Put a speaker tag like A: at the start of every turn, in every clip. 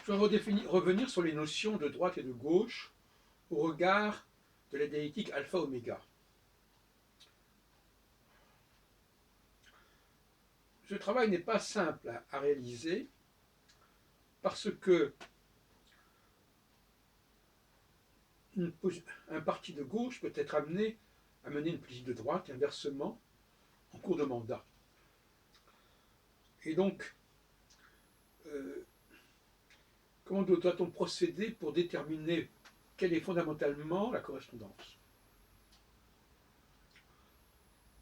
A: Je vais revenir sur les notions de droite et de gauche au regard de la dialectique alpha-oméga. Ce travail n'est pas simple à réaliser parce que un parti de gauche peut être amené à mener une politique de droite et inversement en cours de mandat. Et donc, comment doit-on procéder pour déterminer quelle est fondamentalement la correspondance?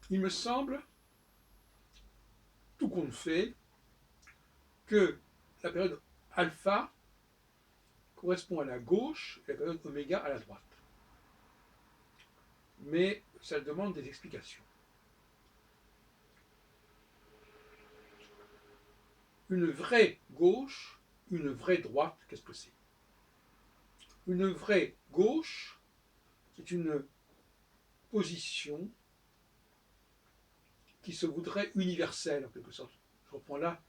A: Il me semble, tout compte fait, que la période alpha correspond à la gauche et la période oméga à la droite. Mais ça demande des explications. Une vraie gauche, une vraie droite, qu'est-ce que c'est? Une vraie gauche, c'est une position qui se voudrait universelle, en quelque sorte. Je reprends là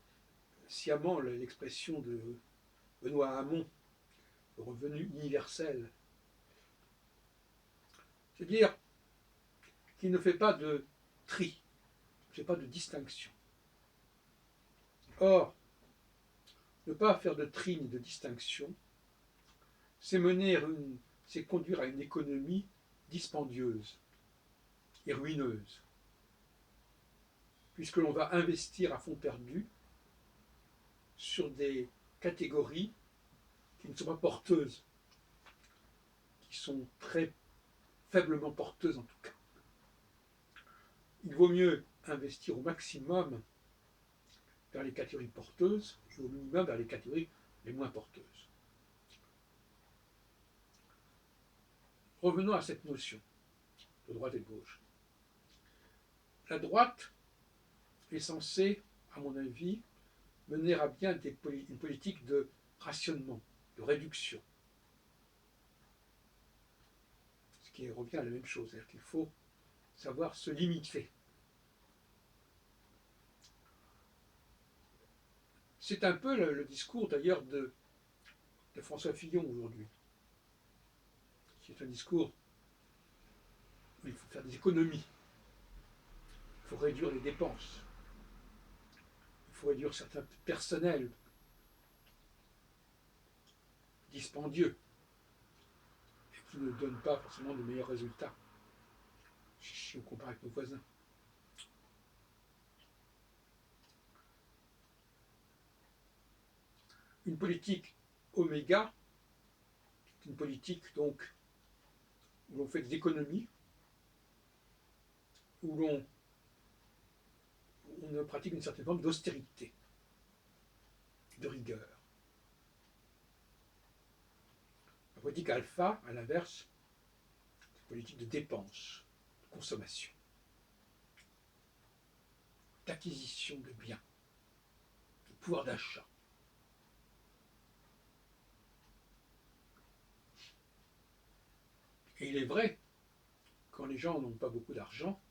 A: sciemment l'expression de Benoît Hamon, le revenu universel. C'est-à-dire qu'il ne fait pas de tri, ne fait pas de distinction. Or, ne pas faire de tri ni de distinction, c'est conduire à une économie dispendieuse et ruineuse, puisque l'on va investir à fond perdu sur des catégories qui ne sont pas porteuses, qui sont très faiblement porteuses en tout cas. Il vaut mieux investir au maximum vers les catégories porteuses et au minimum vers les catégories les moins porteuses. Revenons à cette notion de droite et de gauche. La droite est censée, à mon avis, mener à bien une politique de rationnement, de réduction. Ce qui revient à la même chose, c'est-à-dire qu'il faut savoir se limiter. C'est un peu le discours d'ailleurs de François Fillon aujourd'hui. C'est un discours où il faut faire des économies, il faut réduire les dépenses, il faut réduire certains personnels dispendieux et qui ne donnent pas forcément de meilleurs résultats si on compare avec nos voisins. Une politique oméga, une politique donc où l'on fait des économies, où l'on pratique une certaine forme d'austérité, de rigueur. La politique alpha, à l'inverse, c'est une politique de dépense, de consommation, d'acquisition de biens, de pouvoir d'achat. Et il est vrai, quand les gens n'ont pas beaucoup d'argent,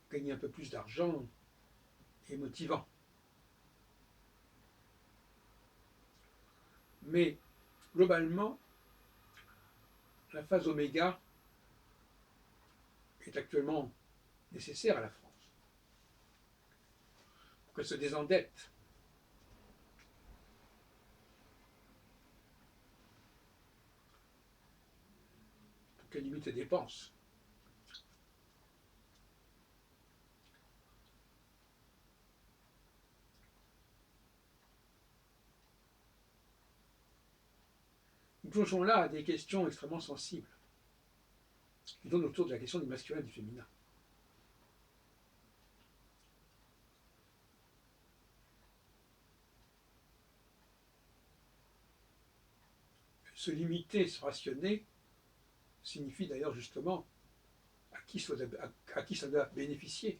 A: gagner un peu plus d'argent est motivant. Mais globalement, la phase oméga est actuellement nécessaire à la France pour qu'elle se désendette. Pour qu'elle limite les dépenses. Nous plongeons là à des questions extrêmement sensibles, qui tournent autour de la question du masculin et du féminin. Se limiter, se rationner, signifie d'ailleurs justement à qui ça doit bénéficier,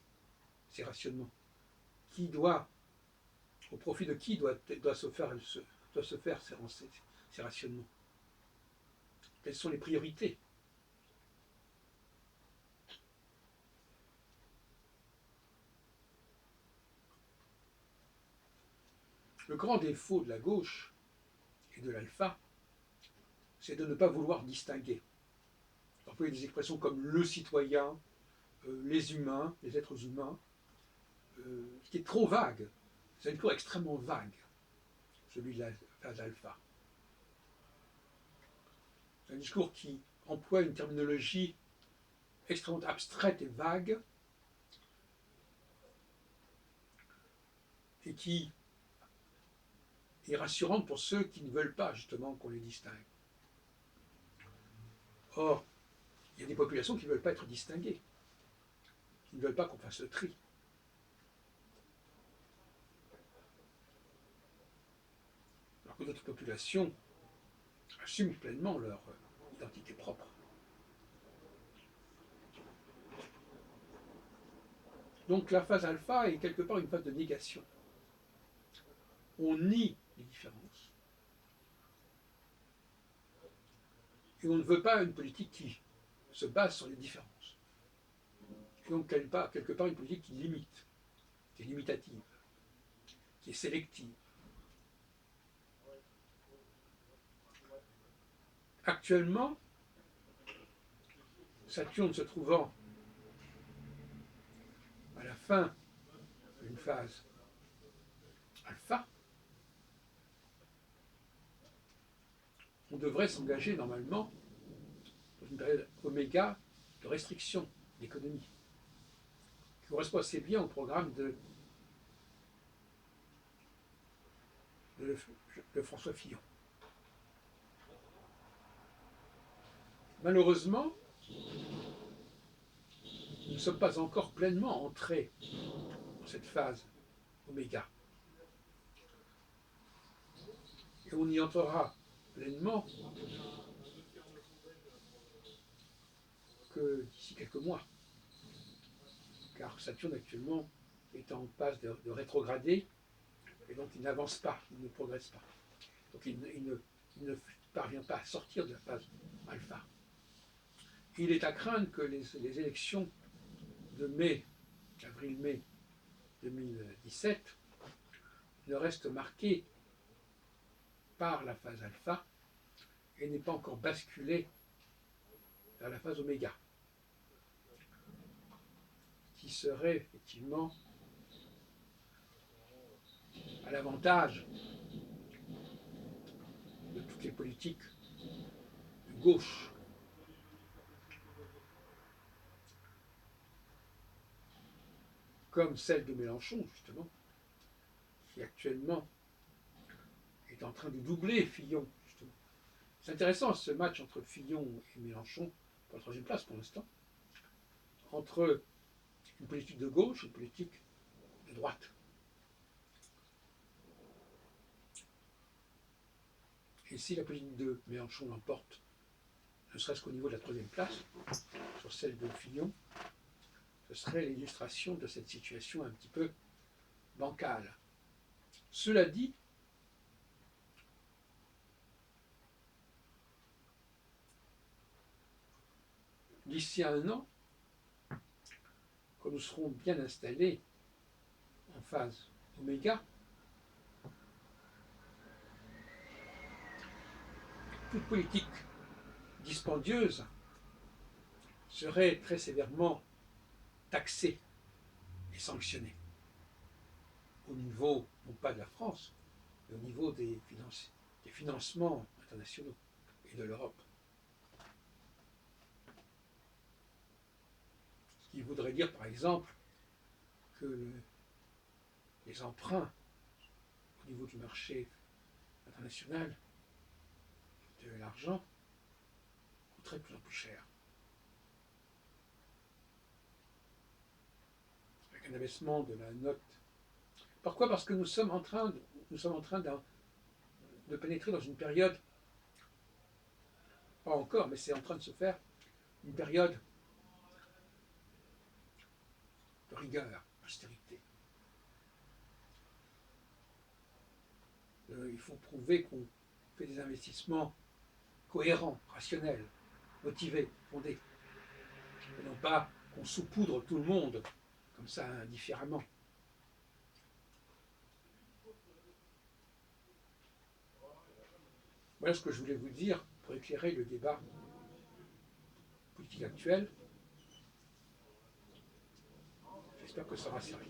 A: ces rationnements. Au profit de qui doit se faire ces rationnements. Quelles sont les priorités? Le grand défaut de la gauche et de l'alpha, c'est de ne pas vouloir distinguer. Employer des expressions comme le citoyen, les humains, les êtres humains, ce qui est trop vague. C'est un discours extrêmement vague, celui de la phase alpha. C'est un discours qui emploie une terminologie extrêmement abstraite et vague, et qui est rassurante pour ceux qui ne veulent pas justement qu'on les distingue. Or, il y a des populations qui ne veulent pas être distinguées, qui ne veulent pas qu'on fasse le tri. Alors que d'autres populations assument pleinement leur identité propre. Donc la phase alpha est quelque part une phase de négation. On nie les différences. Et on ne veut pas une politique qui se base sur les différences. Et donc quelque part une politique qui limite, qui est limitative, qui est sélective. Actuellement, Saturne se trouvant à la fin d'une phase alpha, on devrait s'engager normalement dans une période oméga de restriction d'économie, qui correspond assez bien au programme de François Fillon. Malheureusement, nous ne sommes pas encore pleinement entrés dans cette phase oméga. Et on y entrera pleinement que d'ici quelques mois. Car Saturne actuellement est en passe de rétrograder, et donc il n'avance pas, il ne progresse pas. Donc il ne parvient pas à sortir de la phase alpha. Il est à craindre que les élections de mai, avril-mai 2017, ne restent marquées par la phase alpha et n'aient pas encore basculé vers la phase oméga, qui serait effectivement à l'avantage de toutes les politiques de gauche. Comme celle de Mélenchon, justement, qui actuellement est en train de doubler Fillon, justement. C'est intéressant ce match entre Fillon et Mélenchon, pour la troisième place pour l'instant, entre une politique de gauche et une politique de droite. Et si la politique de Mélenchon l'emporte, ne serait-ce qu'au niveau de la troisième place, sur celle de Fillon, ce serait l'illustration de cette situation un petit peu bancale. Cela dit, d'ici à un an, quand nous serons bien installés en phase oméga, toute politique dispendieuse serait très sévèrement taxée et sanctionnée au niveau, non pas de la France, mais au niveau des financements internationaux et de l'Europe. Ce qui voudrait dire, par exemple, que les emprunts au niveau du marché international de l'argent coûteraient de plus en plus cher. Avec un abaissement de la note. Pourquoi ? Parce que nous sommes en train de pénétrer dans une période, pas encore, mais c'est en train de se faire, une période de rigueur, d'austérité. Il faut prouver qu'on fait des investissements cohérents, rationnels, motivés, fondés, et non pas qu'on saupoudre tout le monde comme ça indifféremment. Voilà ce que je voulais vous dire pour éclairer le débat politique actuel. J'espère que ça va servir.